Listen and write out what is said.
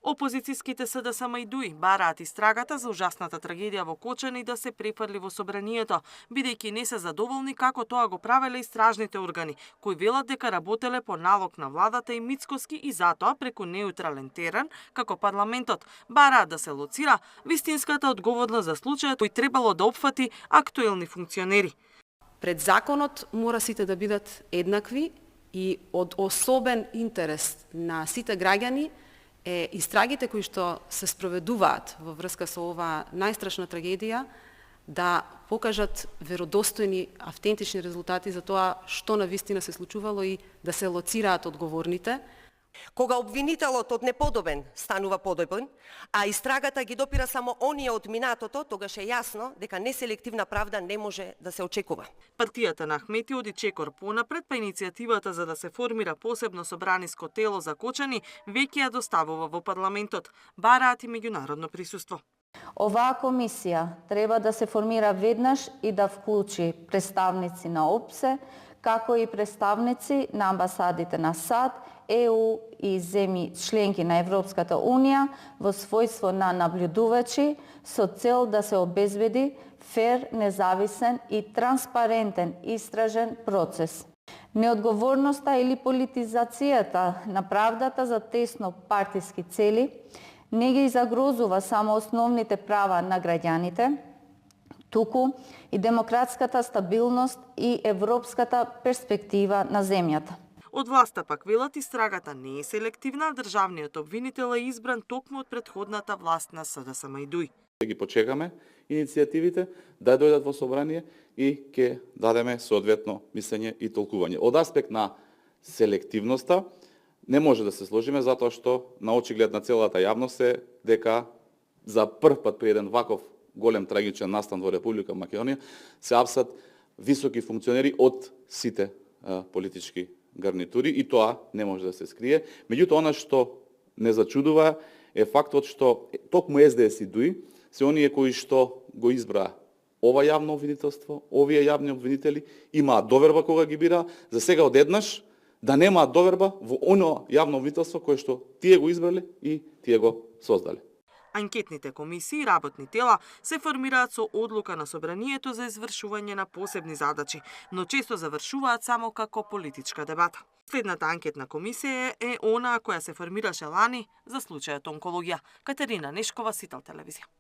Опозицијските СДСМ и ДУИ бараат истрагата за ужасната трагедија во Кочани да се префрли во собранието, бидејќи не се задоволни како тоа го правеле истражните органи, кои велат дека работеле по налог на владата и Мицкоски и затоа преку неутрален терен, како парламентот, бараат да се лоцира вистинската одговорност за случајот кој требало да опфати актуелни функционери. Пред законот мора сите да бидат еднакви и од особен интерес на сите граѓани е истрагите кои што се спроведуваат во врска со оваа најстрашна трагедија да покажат веродостојни, автентични резултати за тоа што навистина се случувало и да се лоцираат одговорните. Кога обвинителот од неподобен станува подобен, а истрагата ги допира само оние од минатото, тогаш е јасно дека неселективна правда не може да се очекува. Партијата на Ахмети оди чекор понапред, па иницијативата за да се формира посебно собраниско тело за Кочани веќе ја доставува во парламентот. Бараат и меѓународно присуство. Оваа комисија треба да се формира веднаш и да вклучи представници на ОПСЕ, како и представници на амбасадите на САД, ЕУ и земји членки на Европската Унија во својство на наблюдувачи со цел да се обезбеди фер, независен и транспарентен истражен процес. Неодговорноста или политизацијата на правдата за тесно партиски цели не ги загрозува само основните права на граѓаните, туку и демократската стабилност и европската перспектива на земјата. Од власта пак велат истрагата не е селективна, државниот обвинител е избран токму од претходната власт на СДСМ и ДУИ. Ги почекаме иницијативите да дојдат во собрание и ќе дадеме соодветно мислење и толкување. Од аспект на селективноста не може да се сложиме затоа што на очиглед на целата јавност е дека за прв пат при еден ваков голем трагичен настан во Република Македонија се апсат високи функционери од сите политички гарнитури и тоа не може да се скрие. Меѓутоа, она што не зачудува е фактот што токму СДС и ДУИ се оние кои што го избра ова јавно обвинителство, овие јавни обвинители имаат доверба кога ги бира, за сега одеднаш да немаат доверба во оно јавно обвинителство кое што тие го избрале и тие го создале. Анкетните комисии и работни тела се формираат со одлука на собранието за извршување на посебни задачи, но често завршуваат само како политичка дебата. Следната анкетна комисија е онаа која се формираше лани за случајот онкологија. Катерина Нешкова, Сител телевизија.